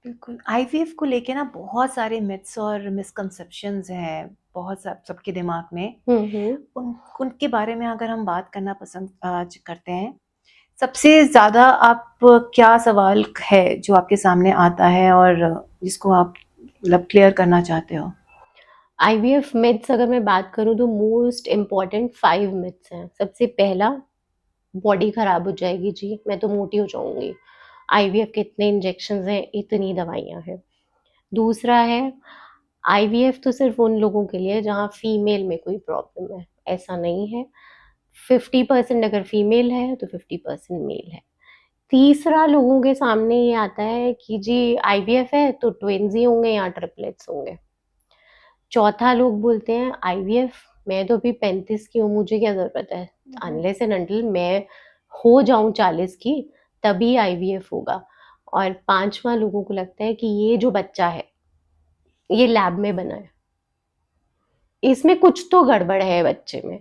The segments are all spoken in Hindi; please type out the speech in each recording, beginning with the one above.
बिल्कुल, आईवीएफ को लेके ना बहुत सारे मिथ्स और मिसकंसेप्शंस हैं, बहुत सबके दिमाग में। हम्म। उनके बारे में अगर हम बात करना पसंद करते हैं, सबसे ज़्यादा आप क्या सवाल है जो आपके सामने आता है और जिसको आप मतलब क्लियर करना चाहते हो? आईवीएफ मिथ्स अगर मैं बात करूं तो मोस्ट इम्पॉर्टेंट 5 मिथ्स हैं। सबसे पहला, बॉडी खराब हो जाएगी जी, मैं तो मोटी हो जाऊंगी। आईवीएफ के इतने इंजेक्शन हैं, इतनी दवाइयां हैं। दूसरा है, आईवीएफ तो सिर्फ उन लोगों के लिए जहाँ फीमेल में कोई प्रॉब्लम है। ऐसा नहीं है। 50% अगर फीमेल है तो 50% मेल है। तीसरा, लोगों के सामने ये आता है कि जी आईवीएफ है तो ट्विन्स ही होंगे या ट्रिपलेट्स होंगे। चौथा, लोग बोलते हैं आईवीएफ, मैं तो अभी 35 की हूँ, मुझे क्या जरूरत है। अनलेस एंड अनटिल मैं हो जाऊं 40 की, तभी आईवीएफ होगा। और पांचवा, लोगों को लगता है कि ये जो बच्चा है ये लैब में बना है, इसमें कुछ तो गड़बड़ है बच्चे में।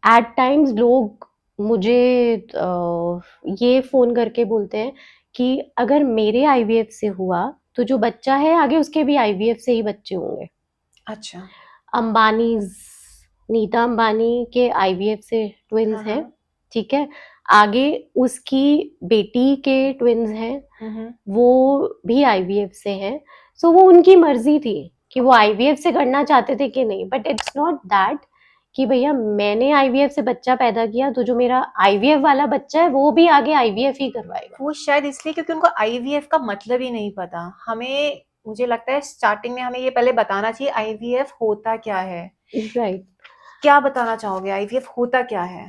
एट टाइम्स लोग मुझे ये फोन करके बोलते हैं कि अगर मेरे आईवीएफ से हुआ तो जो बच्चा है आगे उसके भी आईवीएफ से ही बच्चे होंगे। अच्छा। अंबानी, नीता अंबानी के आईवीएफ से ट्विन्स हाँ, हैं। हाँ। ठीक है। आगे उसकी बेटी के ट्विन्स हैं, हुँ। वो भी आईवीएफ से हैं। सो वो उनकी मर्जी थी कि वो आईवीएफ से करना चाहते थे कि नहीं, बट इट्स नॉट दैट कि भैया मैंने आईवीएफ से बच्चा पैदा किया तो जो मेरा आईवीएफ वाला बच्चा है वो भी आगे आईवीएफ ही करवाएगा। वो शायद इसलिए क्योंकि उनको आईवीएफ का मतलब ही नहीं पता। मुझे लगता है स्टार्टिंग में हमें ये पहले बताना चाहिए आईवीएफ होता क्या है? राइट। क्या बताना चाहोगे आईवीएफ होता क्या है?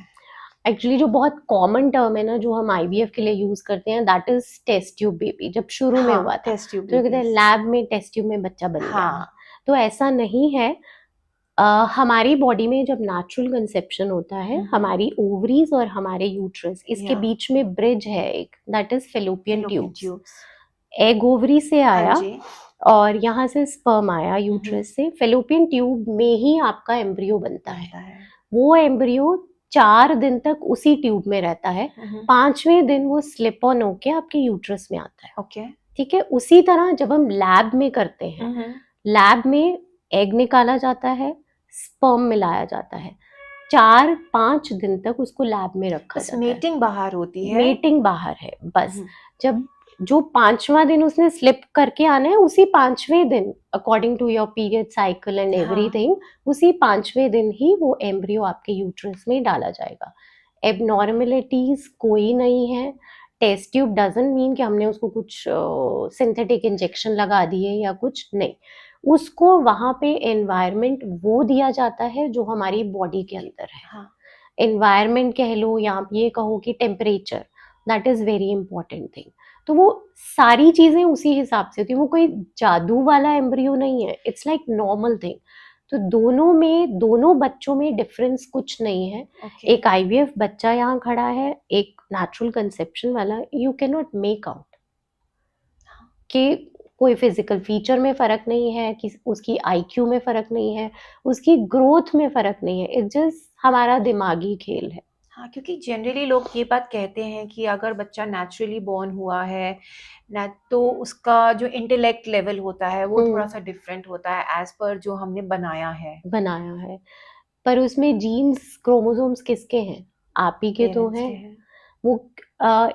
एक्चुअली जो बहुत कॉमन टर्म है ना, जो हम आईवीएफ के लिए यूज करते हैं, that is test tube baby. जब शुरू में हाँ, हुआ था टेस्ट ट्यूब तो कहते हैं बेबीज़। लैब में टेस्ट ट्यूब में बच्चा बन गया। हाँ, तो ऐसा नहीं है। हमारी बॉडी में जब नेचुरल कंसेप्शन होता है, हुँ। हमारी ओवरीज और हमारे यूट्रस, इसके या बीच में ब्रिज है एक, that is fallopian fallopian tubes. Tubes. Egg ovary से हाँ आया जी। और यहाँ से स्पर्म आया हुँ। यूट्रस से, फेलोपियन ट्यूब में ही आपका एम्ब्रियो बनता है। बनता है। वो एम्ब्रियो 4 दिन तक उसी ट्यूब में रहता है। हुँ। 5वें दिन वो स्लिप ऑन होके आपके यूट्रस में आता है। ओके। ठीक है। उसी तरह जब हम लैब में करते हैं, हुँ। लैब में एग निकाला जाता है, स्पर्म मिलाया जाता है, 4-5 दिन तक उसको लैब में रखा बस जाता है। मेटिंग बाहर होती है। मेटिंग बाहर है बस। हुँ। जब जो 5वां दिन उसने स्लिप करके आना है, उसी 5वें दिन, according to your period cycle and हाँ। एवरीथिंग, उसी 5वें दिन ही वो एम्ब्रियो आपके यूट्रस में डाला जाएगा। एबनॉर्मेलिटीज कोई नहीं है। टेस्ट ट्यूब डजंट मीन कि हमने उसको कुछ सिंथेटिक इंजेक्शन लगा दिए या कुछ नहीं। उसको वहां पे एनवायरनमेंट वो दिया जाता है जो हमारी बॉडी के अंदर है। हाँ। एनवायरनमेंट कह लो या आप ये कहो कि temperature, that is very important thing. तो वो सारी चीजें उसी हिसाब से होती है। वो कोई जादू वाला एम्ब्रियो नहीं है, इट्स लाइक नॉर्मल थिंग। तो दोनों बच्चों में डिफरेंस कुछ नहीं है। ओके। एक आईवीएफ बच्चा यहाँ खड़ा है, एक नेचुरल कंसेप्शन वाला, you can not make out कि कोई फिजिकल फीचर में फर्क नहीं है, कि उसकी आईक्यू में फर्क नहीं है, उसकी ग्रोथ में फर्क नहीं है। इट्स जस्ट हमारा दिमागी खेल है। हाँ, क्योंकि जनरली लोग ये बात कहते हैं कि अगर बच्चा नेचुरली बॉर्न हुआ है ना, तो उसका जो इंटेलेक्ट लेवल होता है वो हम्म। थोड़ा-सा डिफरेंट होता है एज़ पर जो हमने बनाया है, बनाया है, पर उसमें जीन्स क्रोमोसोम्स किसके हैं? आप ही के तो पेरेंट्स हैं। के हैं। वो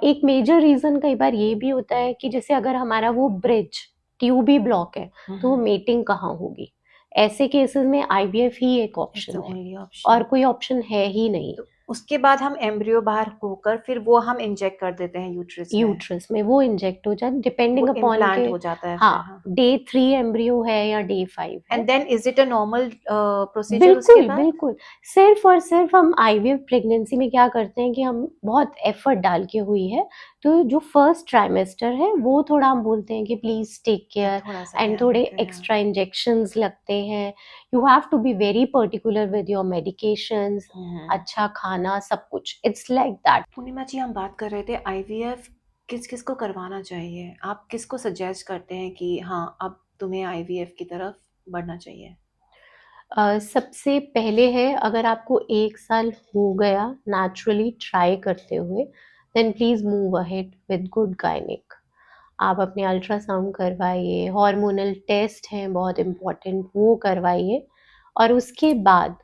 एक मेजर रीजन कई बार ये भी होता है कि जैसे अगर हमारा वो ब्रिज ट्यूब ही ब्लॉक है, हुँ, तो वो हुँ। मेटिंग कहाँ होगी? ऐसे केसेस में आईवीएफ ही एक इट्स द ऑप्शन है, ओनली और ऑप्शन। कोई ऑप्शन है ही नहीं। तो उसके बाद हम एम्ब्रियो बाहर होकर फिर वो हम इंजेक्ट कर देते हैं यूट्रस में। यूट्रस में वो इंजेक्ट हो जाए, डिपेंडिंग वो अपॉन के। इम्प्लांट हो जाता है हाँ, फिर, हाँ। डे 3 एम्ब्रियो है या डे 5 है। And then is it a normal procedure उसके बिल्कुल, बाद? बिल्कुल। सिर्फ़ और सिर्फ़ हम आईवीएफ प्रेगनेंसी में क्या करते हैं कि हम बहुत एफ़र्ट डाल के हुई है, तो जो फर्स्ट ट्राइमेस्टर है, वो थोड़ा हम बोलते हैं कि प्लीज़ टेक केयर, थोड़ा-सा एंड ध्यान थोड़े रखते हैं। एक्स्ट्रा इंजेक्शंस लगते हैं। You have to be very particular with your medications, hmm, hmm. अच्छा खाना, सब कुछ। It's like that. Purnima ji, हम बात कर रहे थे आईवीएफ किस-किस को करवाना चाहिए? आप किसको सजेस्ट करते हैं कि हाँ, अब तुम्हें आईवीएफ की तरफ बढ़ना चाहिए? सबसे पहले है, अगर आपको 1 साल हो गया नेचुरली ट्राई करते हुए, then please move ahead with good gynaec. आप अपने अल्ट्रासाउंड करवाइए, हार्मोनल टेस्ट हैं बहुत इम्पोर्टेंट, वो करवाइए। और उसके बाद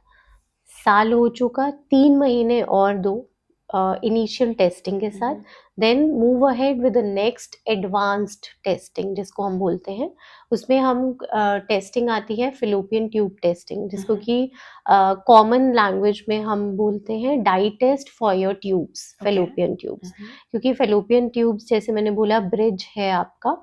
साल हो चुका, 3 महीने और दो इनिशियल टेस्टिंग के साथ, then move ahead with the next advanced testing जिसको हम बोलते हैं। उसमें हम टेस्टिंग आती है फिलोपियन ट्यूब टेस्टिंग, जिसको कि कॉमन लैंग्वेज में हम बोलते हैं dye test for your tubes, fallopian tubes. क्योंकि फेलोपियन ट्यूब्स जैसे मैंने बोला ब्रिज है आपका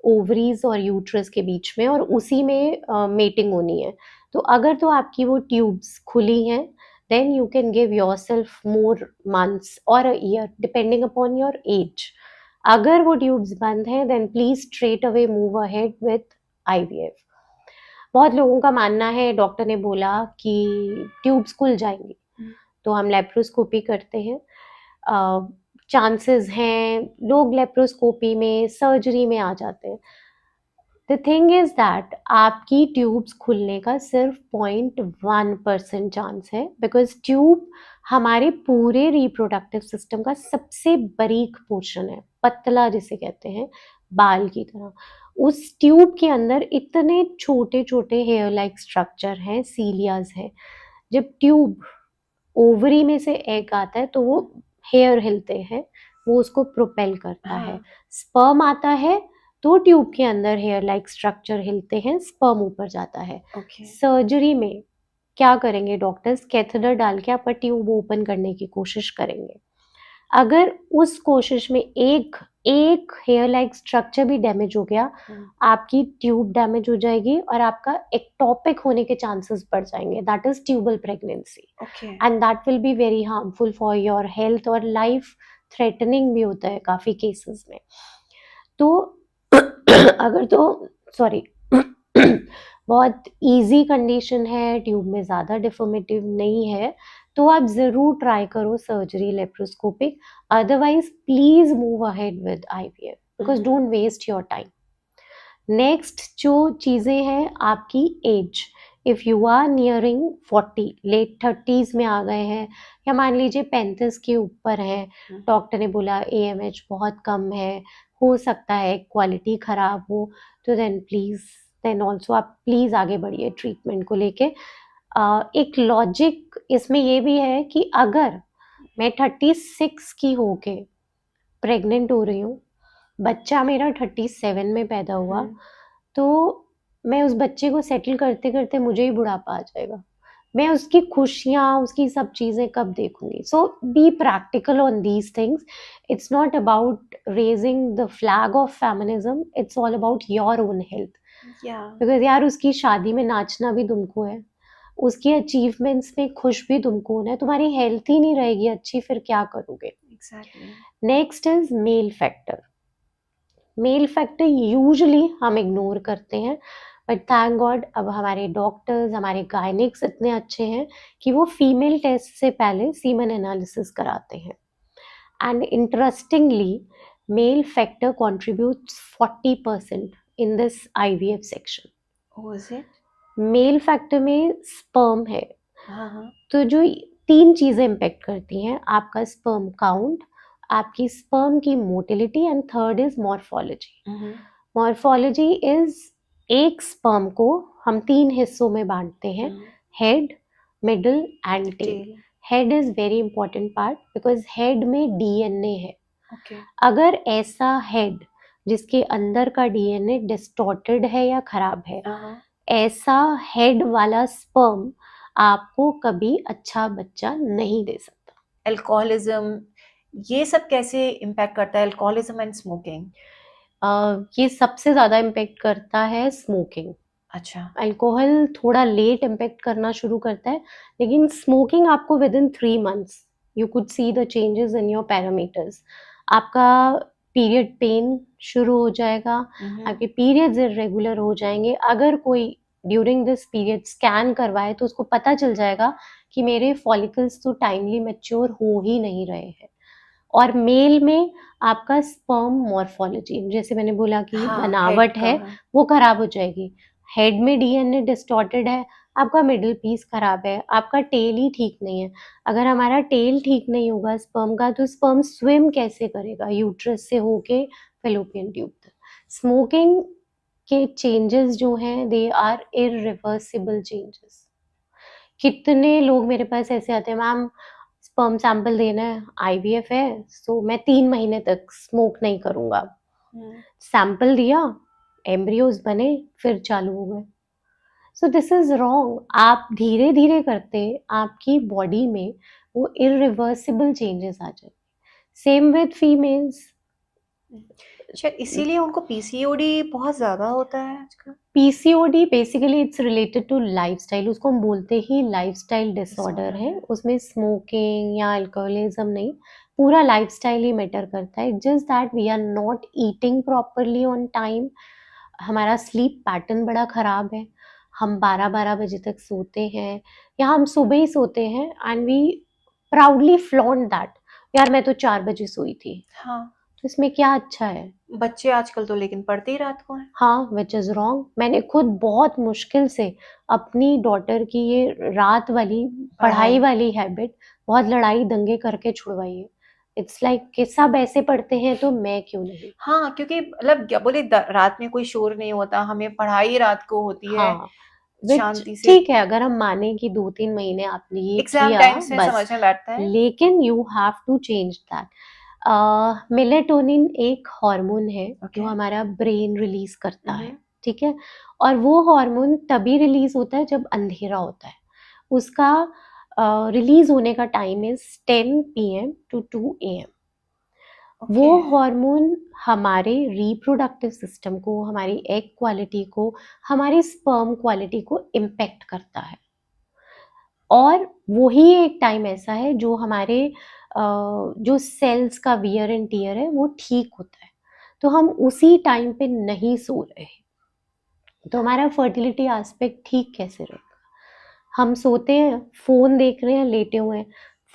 ओवरीज और यूट्रस के बीच में, और उसी में मेटिंग होनी है। तो अगर तो आपकी वो ट्यूब्स खुली हैं, then you can give yourself more months or a year depending upon your age. अगर वो ट्यूब्स बंद हैं then please straight away move ahead with IVF. बहुत लोगों का मानना है डॉक्टर ने बोला कि ट्यूब्स खुल जाएंगी, तो हम लेप्रोस्कोपी करते हैं। चांसेस हैं लोग लेप्रोस्कोपी में सर्जरी में आ जाते हैं। द थिंग इज दैट आपकी ट्यूब्स खुलने का सिर्फ 0.1% चांस है, बिकॉज ट्यूब हमारे पूरे रिप्रोडक्टिव सिस्टम का सबसे बारीक पोर्शन है, पतला जिसे कहते हैं, बाल की तरह। उस ट्यूब के अंदर इतने छोटे छोटे हेयर लाइक स्ट्रक्चर हैं, सीलियाज है। जब ट्यूब ओवरी में से एग आता है तो वो हेयर हिलते हैं, वो उसको प्रोपेल करता है। स्पर्म आता है तो ट्यूब के अंदर हेयर लाइक स्ट्रक्चर हिलते हैं, स्पर्म ऊपर जाता है। सर्जरी में क्या करेंगे डॉक्टर्स, कैथेटर डाल के आपका ट्यूब ओपन करने की कोशिश करेंगे। अगर उस कोशिश में एक हेयर लाइक स्ट्रक्चर भी डैमेज हो गया, आपकी ट्यूब डैमेज हो जाएगी और आपका एक्टोपिक होने के चांसेस बढ़ जाएंगे, that is tubal pregnancy, and that will be very harmful for your health, और लाइफ थ्रेटनिंग भी होता है काफी केसेस में। तो अगर तो सॉरी बहुत इजी कंडीशन है, ट्यूब में ज़्यादा डिफॉर्मेटिव नहीं है, तो आप ज़रूर ट्राई करो surgery laparoscopic. Otherwise please move ahead with IVF, because don't waste your time. Next जो चीज़ें हैं आपकी age, if you are nearing 40, late 30s में आ गए हैं, या मान लीजिए 35 के ऊपर है, डॉक्टर ने बोला AMH बहुत कम है, हो सकता है क्वालिटी ख़राब हो, तो देन ऑल्सो आप प्लीज़ आगे बढ़िए ट्रीटमेंट को लेके। एक लॉजिक इसमें ये भी है कि अगर मैं 36 की होके प्रेग्नेंट हो रही हूँ, बच्चा मेरा 37 में पैदा हुआ, तो मैं उस बच्चे को सेटल करते करते मुझे ही बुढ़ापा आ जाएगा। मैं उसकी खुशियाँ, उसकी सब चीज़ें कब देखूंगी? So be practical on these things. It's not about raising the flag of feminism, it's all about your own health. Because यार उसकी शादी में नाचना भी तुमको है, उसकी अचीवमेंट्स में खुश भी तुमको होना है, तुम्हारी हेल्थ ही नहीं रहेगी अच्छी, फिर क्या करोगे? Next is male factor. Mail factor usually हम इग्नोर करते हैं, बट थैंक गॉड अब हमारे डॉक्टर्स, हमारे गायनिक्स इतने अच्छे हैं कि वो फीमेल टेस्ट से पहले सीमन एनालिसिस कराते हैं। And interestingly male factor contributes 40% in this IVF section. Oh, is it? Male factor में स्पर्म है, तो जो 3 चीजें इम्पेक्ट करती हैं, आपका स्पर्म काउंट, आपकी स्पर्म की motility, and third is morphology. Morphology is एक स्पर्म को हम 3 हिस्सों में बांटते हैं, head, middle and tail. Head is very important part because head में DNA है। अगर ऐसा हेड जिसके अंदर का DNA डिस्टॉर्टेड है या खराब है, ऐसा हेड वाला स्पर्म आपको कभी अच्छा बच्चा नहीं दे सकता। अल्कोहलिज्म, ये सब कैसे इम्पैक्ट करता है? अल्कोहलिज्म एंड स्मोकिंग, ये सबसे ज्यादा इम्पैक्ट करता है स्मोकिंग। अच्छा, अल्कोहल थोड़ा लेट इम्पैक्ट करना शुरू करता है, लेकिन स्मोकिंग आपको with in 3 months you could see the changes in your parameters. आपका पीरियड पेन शुरू हो जाएगा, आपके पीरियड्स इरेगुलर हो जाएंगे। अगर कोई ड्यूरिंग दिस पीरियड स्कैन करवाए तो उसको पता चल जाएगा कि मेरे फॉलिकल्स तो टाइमली मैच्योर हो ही नहीं रहे हैं। और मेल में आपका स्पर्म मॉर्फोलॉजी, जैसे मैंने बोला कि बनावट है, वो खराब हो जाएगी। हेड में DNA डिस्टॉर्टेड है, आपका मिडिल पीस खराब है, आपका टेल ही ठीक नहीं है। अगर हमारा टेल ठीक नहीं होगा स्पर्म का, तो स्पर्म स्विम कैसे करेगा यूट्रस से होके फेलोपियन ट्यूब तक? स्मोकिंग के चेंजेस जो हैं दे आर इरिवर्सिबल चेंजेस। कितने लोग मेरे पास ऐसे आते हैं, मैम स्पर्म सैंपल देना है, आईवीएफ है, सो मैं 3 महीने तक स्मोक नहीं करूंगा। सैंपल दिया, एम्ब्रियोज बने, फिर चालू हो गए। So this is wrong. आप धीरे धीरे करते आपकी बॉडी में वो इरिवर्सिबल चेंजेस आ जाए। Same with females. शायद इसीलिए उनको पीसीओडी बहुत ज्यादा होता है आजकल। PCOD basically it's related to lifestyle, उसको हम बोलते ही लाइफस्टाइल डिसऑर्डर है। उसमें स्मोकिंग या अल्कोहलिज्म नहीं, पूरा लाइफस्टाइल ही मैटर करता है। Just that we are not eating properly on time, हमारा स्लीप पैटर्न बड़ा खराब है, हम 12-12 बजे तक सोते हैं या हम सुबह ही सोते हैं and we proudly flaunt that, यार मैं तो 4 बजे सोई थी। हाँ, तो इसमें क्या अच्छा है? बच्चे आजकल तो लेकिन पढ़ते ही रात को हैं। हाँ, विच इज़ रॉन्ग। मैंने खुद बहुत मुश्किल से अपनी डॉटर की ये रात वाली पढ़ाई वाली हैबिट बहुत लड़ाई दंगे करके छुड़वाई है। इट्स लाइक कि सब ऐसे पढ़ते हैं तो मैं क्यों नहीं। हाँ, क्योंकि मतलब क्या बोले रात में कोई शोर नहीं होता, हमें पढ़ाई रात को होती है हाँ, विच शांति से। ठीक है, अगर हम माने कि 2-3 महीने आपने ये एग्जाम किया टाइम से बस, समझ में बैठता है। लेकिन you have to change that. Melatonin एक हार्मोन है जो हमारा ब्रेन रिलीज करता है, ठीक है, और वो हार्मोन तभी रिलीज होता है जब अंधेरा होता है। उसका रिलीज होने का time is 10 PM to 2 AM। वो हार्मोन हमारे रिप्रोडक्टिव सिस्टम को, हमारी एग क्वालिटी को, हमारी स्पर्म क्वालिटी को इम्पेक्ट करता है। और वही एक टाइम ऐसा है जो हमारे जो सेल्स का वियर एंड टियर है वो ठीक होता है। तो हम उसी टाइम पे नहीं सो रहे, तो हमारा फर्टिलिटी एस्पेक्ट ठीक कैसे रहेगा? हम सोते हैं, फोन देख रहे हैं, लेटे हुए हैं,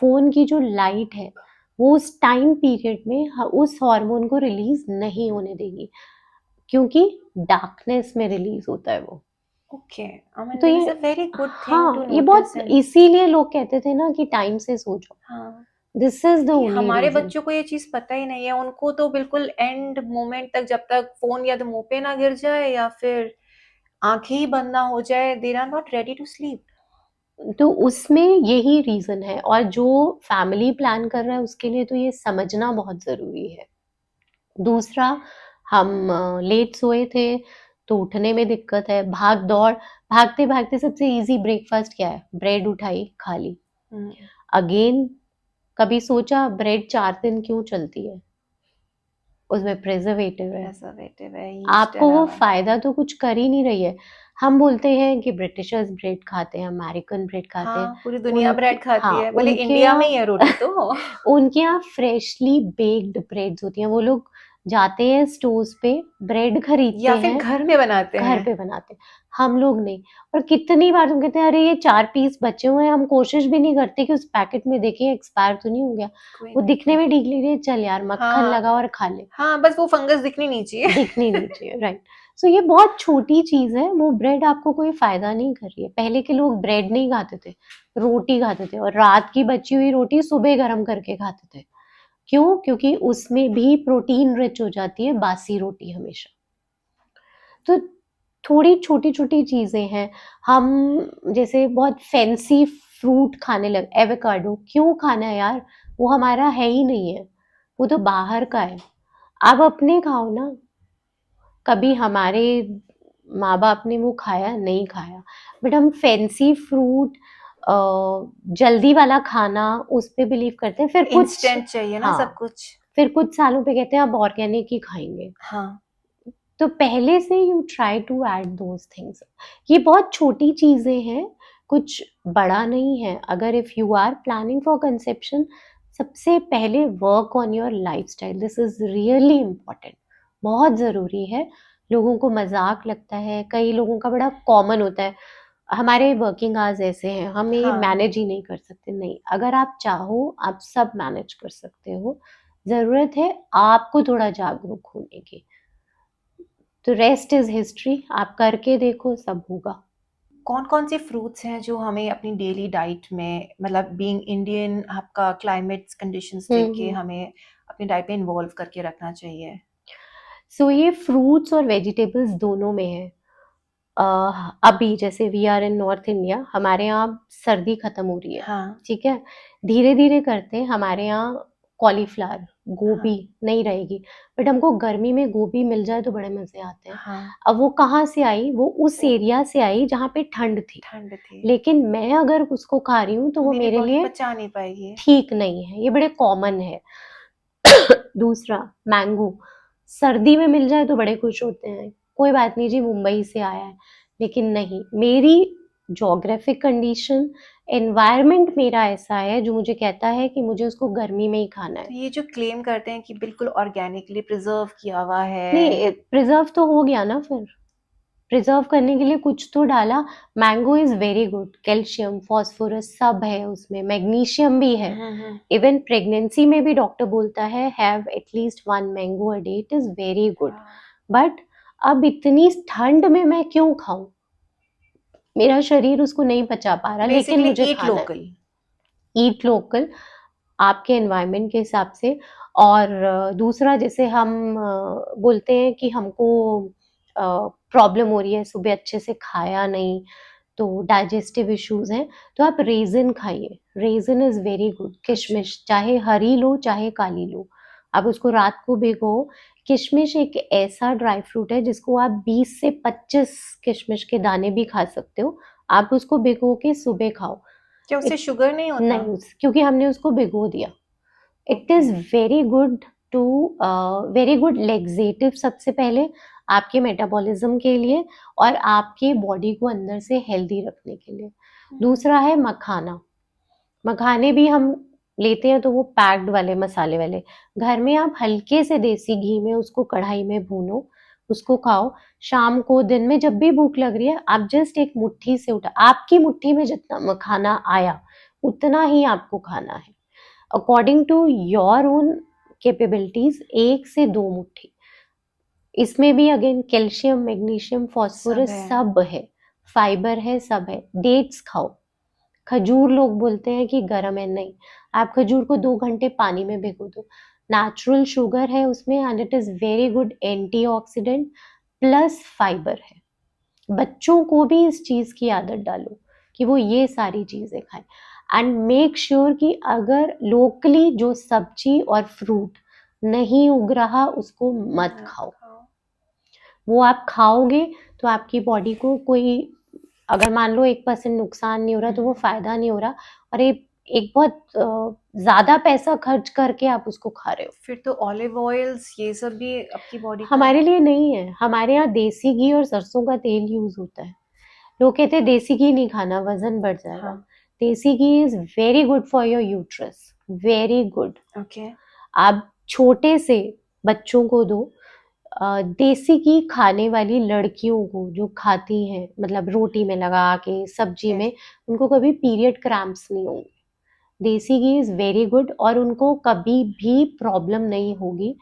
फोन की जो लाइट है वो उस टाइम पीरियड में उस हार्मोन को रिलीज नहीं होने देगी, क्योंकि डार्कनेस में रिलीज होता है वो। ओके, आई मीन तो दिस इज ये अ वेरी गुड थिंग हाँ, टू ये नोटिस। बहुत, इसीलिए लोग कहते थे ना कि टाइम से सो जाओ। हाँ, दिस इज द कि ओनली हमारे रीजन। बच्चों को ये चीज पता ही नहीं है। उनको तो बिल्कुल एंड मोमेंट तक, जब तक फोन या तो मुंह पे ना गिर जाए या फिर आंखें ही बंद ना हो जाए, they are not ready to sleep. तो उसमें यही रीजन है, और जो फैमिली प्लान कर रहा है उसके लिए तो ये समझना बहुत जरूरी है। दूसरा, हम लेट सोए थे तो उठने में दिक्कत है, भाग दौड़, भागते भागते सबसे इजी ब्रेकफास्ट क्या है? ब्रेड उठाई, खा ली। अगेन, कभी सोचा ब्रेड 4 दिन क्यों चलती है? उसमें प्रिजर्वेटिव है, प्रिजर्वेटिव है, आपको वो फायदा तो कुछ कर ही नहीं रही है। हम बोलते हैं कि ब्रिटिशर्स ब्रेड खाते हैं, अमेरिकन ब्रेड खाते हैं। हाँ, पूरी दुनिया ब्रेड खाती हाँ, है, बोले उनके इंडिया में ही यहाँ है रोटी तो। उनके यहाँ फ्रेशली बेक्ड ब्रेड्स होती हैं। वो लोग जाते हैं स्टोर्स पे, ब्रेड खरीदते या फिर हैं, घर में बनाते घर हैं। पे बनाते हैं। हम लोग नहीं। और कितनी बार तुम कहते हैं अरे ये 4 पीस बचे हुए हैं, हम कोशिश भी नहीं करते कि उस पैकेट में देखें एक्सपायर तो नहीं हो गया। वो दिखने में ठीक लग रही है, चल यार मक्खन लगा और खा ले। हाँ, बस वो फंगस दिखनी नहीं चाहिए। दिखनी नहीं चाहिए, राइट। सो ये बहुत छोटी चीज है, वो ब्रेड आपको कोई फायदा नहीं कर रही है। पहले के लोग ब्रेड नहीं खाते थे, रोटी खाते थे, और रात की बची हुई रोटी सुबह गर्म करके खाते थे। क्यों? क्योंकि उसमें भी प्रोटीन रिच हो जाती है बासी रोटी हमेशा। तो थोड़ी छोटी छोटी चीजें हैं। हम जैसे बहुत फैंसी फ्रूट खाने लगे, एवोकाडो क्यों खाना है यार? वो हमारा है ही नहीं है, वो तो बाहर का है। आप अपने खाओ ना। कभी हमारे माँ बाप ने वो खाया? नहीं खाया। बट हम फैंसी फ्रूट, जल्दी वाला खाना, उस पे बिलीव करते हैं। फिर कुछ इंस्टेंट चाहिए ना सब कुछ। फिर कुछ सालों पे कहते हैं अब ऑर्गेनिक ही खाएंगे। हाँ, तो पहले से you try to add those things. ये बहुत छोटी चीजें हैं, कुछ बड़ा नहीं है। अगर if you are planning for conception, सबसे पहले work on your lifestyle. This is really important, बहुत ज़रूरी है। लोगों को मजाक लगता है, कई लोगों का बड़ा कॉमन होता है, हमारे वर्किंग आवर्स ऐसे हैं, हम ये मैनेज ही नहीं कर सकते। नहीं, अगर आप चाहो आप सब मैनेज कर सकते हो। ज़रूरत है आपको थोड़ा जागरूक होने की। तो रेस्ट इज हिस्ट्री, आप करके देखो, सब होगा। कौन कौन से फ्रूट्स हैं जो हमें अपनी डेली डाइट में, मतलब बीइंग इंडियन, आपका क्लाइमेट कंडीशंस देख के हमें अपनी डाइट में इन्वॉल्व करके रखना चाहिए? सो ये फ्रूट्स और वेजिटेबल्स दोनों में है। अभी जैसे we are in north India, हमारे यहाँ सर्दी खत्म हो रही है, हाँ ठीक है, धीरे धीरे करते हमारे यहाँ कॉलीफ्लावर गोभी हाँ नहीं रहेगी, बट हमको गर्मी में गोभी मिल जाए तो बड़े मजे आते हैं। हाँ, अब वो कहाँ से आई, वो उस वो एरिया से आई जहाँ पे ठंड थी, ठंड थी, लेकिन मैं अगर उसको खा रही हूँ तो वो मेरी मेरे बॉडी लिए पचा नहीं पाएगी। ठीक नहीं है, ये बड़े कॉमन है। दूसरा, मैंगो सर्दी में मिल जाए तो बड़े खुश होते हैं, कोई बात नहीं जी मुंबई से आया है, लेकिन नहीं, मेरी जोग्राफिक कंडीशन, एनवायरनमेंट मेरा ऐसा है जो मुझे कहता है कि मुझे उसको गर्मी में ही खाना है। तो ये जो क्लेम करते हैं कि बिल्कुल ऑर्गेनिकली प्रिजर्व किया हुआ है, नहीं, प्रिजर्व तो हो गया ना, फिर प्रिजर्व करने के लिए कुछ तो डाला। Mango is very good, calcium phosphorus सब है उसमें, मैग्नीशियम भी है। हम्म, इवन प्रेगनेंसी में भी डॉक्टर बोलता है have at least 1 mango a day, it is very good. हाँ, बट अब इतनी ठंड में मैं क्यों खाऊं, मेरा शरीर उसको नहीं पचा पा रहा, लेकिन बेसिकली मुझे ईट खाना है। लोकल। ईट लोकल, आपके एनवायरनमेंट के हिसाब से। और दूसरा, जैसे हम बोलते हैं कि हमको प्रॉब्लम हो रही है, सुबह अच्छे से खाया नहीं तो डाइजेस्टिव इश्यूज हैं, तो आप रेजिन खाइए, रेजिन इज वेरी गुड। अच्छा, किशमिश चाहे हरी लो चाहे काली लो, आप उसको रात को भिगो। किशमिश एक ऐसा ड्राई फ्रूट है जिसको आप 20 से 25 किशमिश के दाने भी खा सकते हो, आप उसको भिगो के सुबह खाओ। क्या उससे शुगर नहीं होता? नहीं, क्योंकि हमने उसको भिगो दिया। It okay, is very good too, very good laxative सबसे पहले आपके मेटाबॉलिज्म के लिए और आपके बॉडी को अंदर से हेल्दी रखने के लिए। दूसरा है मखाना। मखाने भी हम लेते हैं तो वो पैक्ड वाले मसाले वाले, घर में आप हल्के से देसी घी में उसको कढ़ाई में भूनो, उसको खाओ। शाम को, दिन में जब भी भूख लग रही है, आप जस्ट एक मुट्ठी से उठा, आपकी मुट्ठी में जितना मखाना आया उतना ही आपको खाना है, according to your own capabilities, 1 से 2 मुट्ठी। इसमें भी अगेन कैल्शियम मैग्नीशियम सब फॉस्फोरस है। सब है, फाइबर है, सब है। डेट्स खाओ। खजूर लोग बोलते हैं कि गर्म है, नहीं, आप खजूर को 2 घंटे पानी में भिगो दो, नेचुरल शुगर है उसमें and it is very good antioxidant plus fibre है। बच्चों को भी इस चीज की आदत डालो कि वो ये सारी चीजें खाएं, एंड मेक श्योर कि अगर लोकली जो सब्जी और फ्रूट नहीं उग रहा उसको मत हाँ, खाओ। खाओ। वो आप खाओगे तो आपकी बॉडी को कोई, अगर मान लो 1% नुकसान नहीं हो रहा तो वो फायदा नहीं हो रहा, और एक बहुत ज्यादा पैसा खर्च करके आप उसको खा रहे हो। फिर तो ऑलिव ऑयल्स ये सब भी आपकी बॉडी का। हमारे लिए नहीं है, हमारे यहाँ देसी घी और सरसों का तेल यूज होता है। लोग कहते हैं देसी घी नहीं खाना, वजन बढ़ जाएगा। हाँ, desi ghee is very good for your uterus, very good. Okay, आप छोटे से बच्चों को दो, देसी घी खाने वाली लड़कियों को जो खाती हैं, मतलब रोटी में लगा के सब्जी यस, में, उनको कभी पीरियड क्रैम्प्स नहीं होंगे। देसी घी इज वेरी गुड और उनको कभी भी प्रॉब्लम नहीं होगी।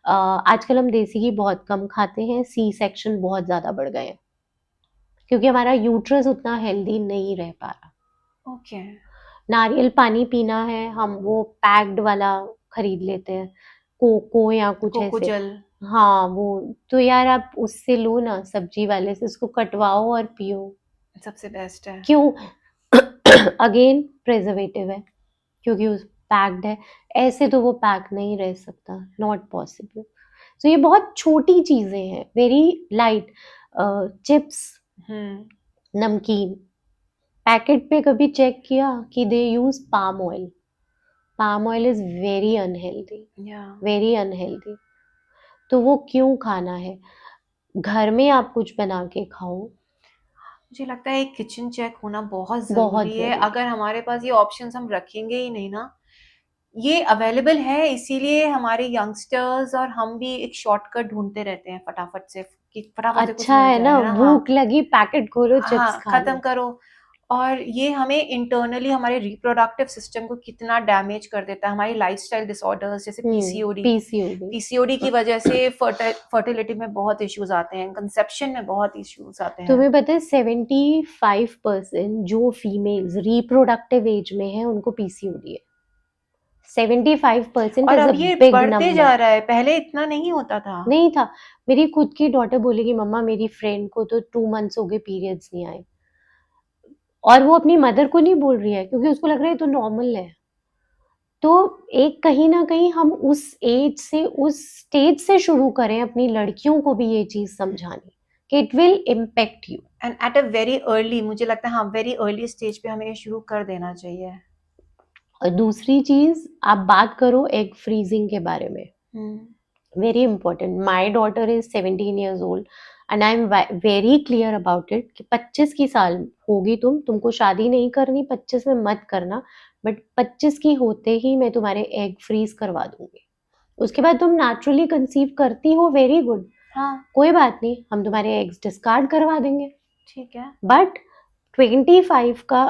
आजकल हम देसी घी बहुत कम खाते हैं, सी सेक्शन बहुत ज्यादा बढ़ गए हैं क्योंकि हमारा यूट्रस उतना हेल्दी नहीं रह पा रहा। ओके, नारियल पानी पीना है, हम वो पैक्ड वाला खरीद लेते हैं, कोको या कुछ कोको ऐसे। जल। हाँ, वो तो यार आप उससे लो ना, सब्जी वाले से उसको कटवाओ और पियो। सबसे बेस्ट है। क्यों? अगेन प्रिजर्वेटिव है, क्योंकि उस पैक्ड है, ऐसे तो वो पैक नहीं रह सकता, नॉट पॉसिबल। तो ये बहुत छोटी चीजें हैं, वेरी लाइट। चिप्स, नमकीन, पैकेट पे कभी चेक किया कि they use palm oil? Palm oil is very unhealthy, या वेरी अनहेल्दी। तो वो क्यों खाना है? घर में आप कुछ बना के खाओ, मुझे लगता है एक किचन चेक होना बहुत बहुत ज़रूरी है। जरूरी। अगर हमारे पास ये ऑप्शंस हम रखेंगे ही नहीं ना, ये अवेलेबल है इसीलिए हमारे यंगस्टर्स और हम भी एक शॉर्टकट ढूंढते रहते हैं फटाफट से, कि फटाफट से कुछ अच्छा मिल है जाए, ना, है ना? हाँ, भूख लगी पैकेट खोलो चिप्स हाँ, खा खत्म लो। करो। और ये हमें इंटरनली हमारे रिप्रोडक्टिव सिस्टम को कितना डैमेज कर देता है। हमारी लाइफस्टाइल डिसऑर्डर्स जैसे पीसीओडी, पीसीओडी। पीसीओडी की वजह से फर्टिलिटी में बहुत इश्यूज आते हैं, कंसेप्शन में बहुत इश्यूज आते हैं। तुम्हें पता है 75% जो फीमेल्स रिप्रोडक्टिव एज में है उनको पीसीओडी है। 75% और इज अ अब ये बिग बढ़ते नंबर। जा रहा है, पहले इतना नहीं होता था। नहीं था। मेरी खुद की डॉटर बोलेगी मम्मा मेरी फ्रेंड को तो 2 मंथ्स हो गए पीरियड्स नहीं आए, और वो अपनी मदर को नहीं बोल रही है क्योंकि उसको लग रहा है ये तो नॉर्मल है। तो एक कहीं ना कहीं हम उस एज से, उस स्टेज से शुरू करें अपनी लड़कियों को भी ये चीज समझानी कि it will impact you. And at a very early, मुझे लगता है हाँ वेरी अर्ली स्टेज पे हमें ये शुरू कर देना चाहिए। और दूसरी चीज, आप बात करो एग फ्रीजिंग के बारे में, very important. My daughter is 17 years old and I am very clear about it कि 25 की साल होगी, तुमको शादी नहीं करनी 25 में मत करना, बट 25 की होते ही मैं तुम्हारे एग फ्रीज करवा दूंगी। उसके बाद तुम नेचुरली कंसीव करती हो, वेरी गुड, हाँ कोई बात नहीं, हम तुम्हारे एग्स डिस्कार्ड करवा देंगे। ठीक है। बट 25 का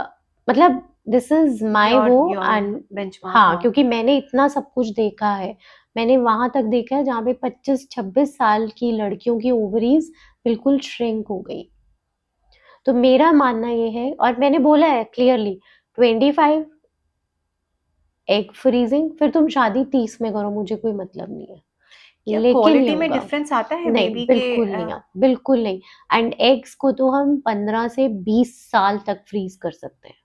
मतलब दिस इज माय वो योर एंड बेंचमार्क। हाँ, हाँ क्योंकि मैंने इतना सब कुछ देखा है। मैंने वहां तक देखा है जहाँ पे 25-26 साल की लड़कियों की ओवरीज बिल्कुल श्रिंक हो गई। तो मेरा मानना ये है, और मैंने बोला है क्लियरली, 25 एग फ्रीजिंग, फिर तुम शादी 30 में करो, मुझे कोई मतलब नहीं है, क्या लेकिन ये क्वालिटी में होगा। डिफरेंस आता है नहीं, बेबी के? बिल्कुल नहीं आता, बिल्कुल नहीं। एंड एग्स को तो हम 15 से 20 साल तक फ्रीज कर सकते हैं।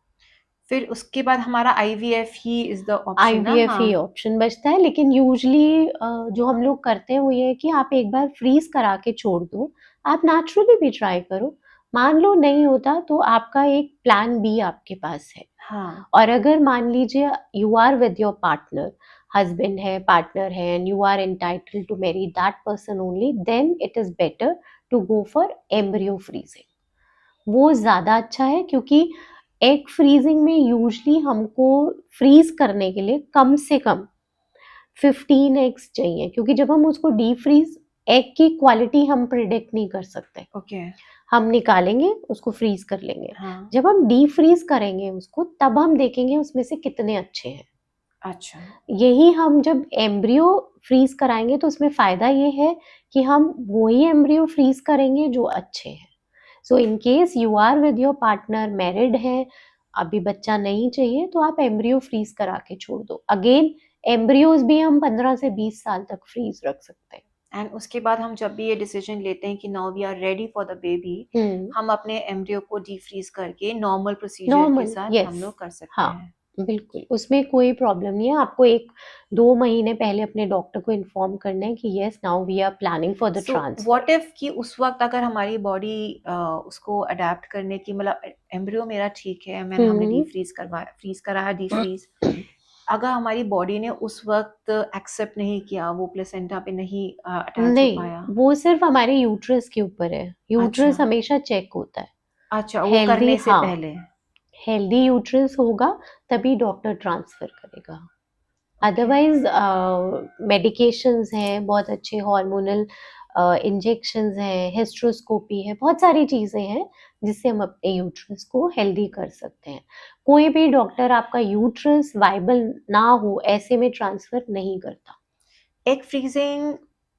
फिर उसके बाद हमारा IVF he is the option ना? आईवीएफ ही हाँ ऑप्शन बचता है, लेकिन यूजली जो हम लोग करते हैं वो ये है कि आप एक बार फ्रीज करा के छोड़ दो, आप नेचुरली भी ट्राई करो, मान लो नहीं होता तो आपका एक प्लान बी आपके पास है। हाँ और अगर मान लीजिए you are with your partner, husband है, पार्टनर है, and you are entitled to marry that person only, then it is better to go for embryo freezing. वो ज्यादा अच्छा है, क्योंकि एग फ्रीजिंग में यूजली हमको फ्रीज करने के लिए कम से कम 15 एग्स चाहिए, क्योंकि जब हम उसको डीप फ्रीज, एग की क्वालिटी हम प्रिडिक्ट नहीं कर सकते। ओके। हम निकालेंगे उसको, फ्रीज कर लेंगे, हाँ जब हम डीप फ्रीज करेंगे उसको तब हम देखेंगे उसमें से कितने अच्छे हैं। अच्छा यही हम जब एम्ब्रियो फ्रीज कराएंगे तो उसमें फायदा ये है कि हम वही एम्ब्रियो फ्रीज करेंगे जो अच्छे हैं। So in case you are with your partner, married है, अभी बच्चा नहीं चाहिए, तो आप एम्ब्रियो फ्रीज करा के छोड़ दो। अगेन एम्ब्रियोज भी हम 15 से 20 साल तक फ्रीज रख सकते हैं। एंड उसके बाद हम जब भी ये डिसीजन लेते हैं कि now we are ready for the baby, हम अपने एम्ब्रियो को डीफ्रीज करके नॉर्मल प्रोसीजर के नॉर्मल, साथ हम यस, लोग कर सकते हाँ, हैं। बिल्कुल, उसमें कोई प्रॉब्लम नहीं है। आपको 1-2 महीने पहले अपने डॉक्टर को इन्फॉर्म करना है कि yes now we are planning for the so transfer. What if कि उस वक्त अगर हमारी बॉडी उसको अडेप्ट करने की, मतलब एम्ब्रियो मेरा ठीक है, मैंने हमने हम्म। फ्रीज कराया डीफ्रीज, अगर हमारी बॉडी ने उस वक्त एक्सेप्ट नहीं किया, वो प्लेसेंटा पे नहीं अटैच हो नहीं, पाया? वो सिर्फ हमारे यूट्रस के ऊपर है। अच्छा यूट्रस हमेशा चेक होता है। अच्छा, वो हेल्दी, करने से हाँ, पहले। हेल्दी यूट्रस होगा तभी डॉक्टर ट्रांसफर करेगा। ओके। अदरवाइज मेडिकेशंस हैं, बहुत अच्छे हार्मोनल इंजेक्शंस हैं, हिस्ट्रोस्कोपी है, बहुत सारी चीज़ें हैं जिससे हम अपने यूट्रस को हेल्दी कर सकते हैं। कोई भी डॉक्टर आपका यूट्रस वाइबल ना हो ऐसे में ट्रांसफर नहीं करता। एग फ्रीजिंग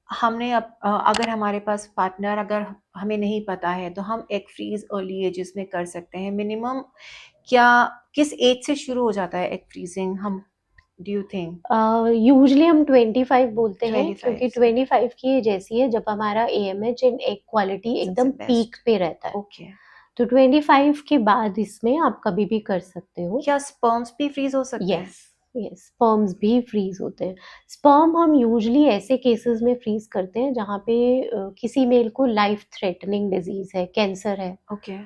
हमने अगर हमारे पास पार्टनर, अगर हमें नहीं पता है, तो हम एग फ्रीज अर्ली एजेस में कर सकते हैं। मिनिमम क्या, किस एज से शुरू हो जाता है एग फ्रीजिंग, हम डू यू थिंक? यूजली हम 25 बोलते हैं, 25 क्योंकि से। 25 की एज ऐसी है जब हमारा AMH एंड एग क्वालिटी सबसे एकदम पीक बेस्ट। पे रहता है। ओके। तो 25 के बाद इसमें आप कभी भी कर सकते हो। क्या स्पर्म्स भी फ्रीज हो सकते यस, हैं? यस, स्पर्म्स भी फ्रीज होते हैं। स्पर्म हम यूजली ऐसे केसेस में फ्रीज करते हैं जहाँ पे किसी मेल को लाइफ थ्रेटनिंग डिजीज है, कैंसर है, ओके।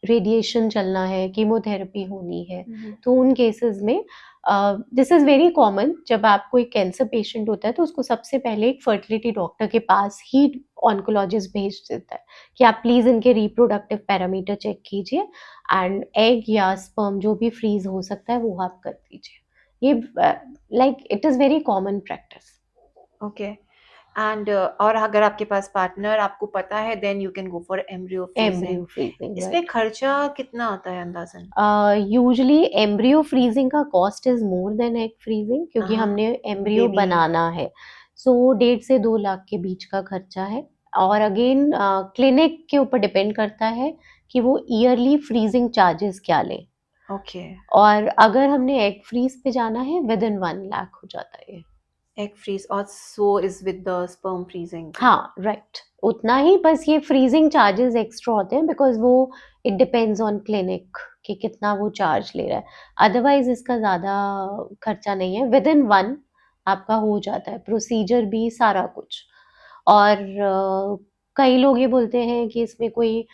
रेडिएशन चलना है, कीमोथेरेपी होनी है, तो उन केसेस में दिस इज वेरी कॉमन। जब आप कोई कैंसर पेशेंट होता है तो उसको सबसे पहले एक फर्टिलिटी डॉक्टर के पास ही ऑन्कोलॉजिस्ट भेज देता है कि आप प्लीज इनके रिप्रोडक्टिव पैरामीटर चेक कीजिए एंड एग या स्पर्म जो भी फ्रीज हो सकता है वो आप कर दीजिए। ये like it is very common practice. Okay. And और अगर आपके पास पार्टनर आपको पता है, then you can go for embryo freezing. Embryo freezing, इसमें खर्चा कितना आता है अंदाजन? यूजली एम्ब्रियो फ्रीजिंग का cost is more than egg freezing, क्योंकि हाँ हमने एम्ब्रियो बेबी। बनाना है। सो 1.5 से 2 लाख के बीच का खर्चा है। और अगेन क्लिनिक के ऊपर डिपेंड करता है कि वो ईयरली फ्रीजिंग चार्जेस क्या ले। ओके। और अगर हमने एग फ्रीज पे जाना है विद इन 1 लाख हो जाता है ये। एग फ्रीज और so is with the sperm freezing. हाँ राइट, उतना ही, बस ये फ्रीजिंग चार्जेस एक्स्ट्रा होते हैं बिकॉज वो इट डिपेंड्स ऑन क्लिनिक कि कितना वो चार्ज ले रहा है। अदरवाइज इसका ज़्यादा खर्चा नहीं है, विद इन 1 आपका हो जाता है, प्रोसीजर भी सारा कुछ। और कई लोग ये बोलते हैं कि इसमें कोई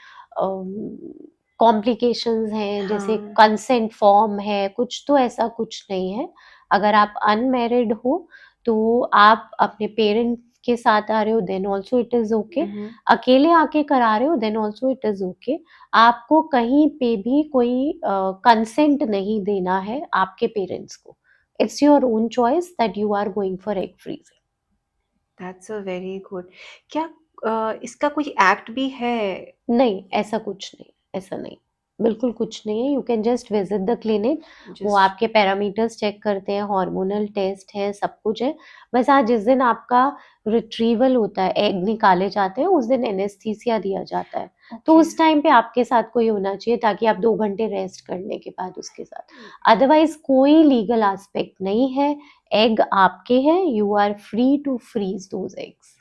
कॉम्प्लिकेशंस हैं, जैसे हाँ। कंसेंट फॉर्म है कुछ, तो ऐसा कुछ नहीं है। अगर आप अनमैरिड हो तो आप अपने पेरेंट्स के साथ आ रहे हो then also it is okay, अकेले आके करा रहे हो then also it is okay. आपको कहीं पे भी कोई कंसेंट नहीं देना है आपके पेरेंट्स को। It's your own choice that you are going for egg freezing. That's a very good. क्या इसका कोई एक्ट भी है? नहीं, ऐसा कुछ नहीं, ऐसा नहीं, बिल्कुल कुछ नहीं है। You can just visit the clinic, वो जस्ट आपके पैरामीटर्स चेक करते हैं, हार्मोनल टेस्ट है, सब कुछ है। बस आज जिस दिन आपका रिट्रीवल होता है, एग निकाले जाते हैं, उस दिन एनेस्थीसिया दिया जाता है। तो ओके। उस टाइम पे आपके साथ कोई होना चाहिए ताकि आप 2 घंटे रेस्ट करने के बाद उसके साथ। अदरवाइज कोई लीगल एस्पेक्ट नहीं है, एग आपके हैं, you are free to freeze those eggs.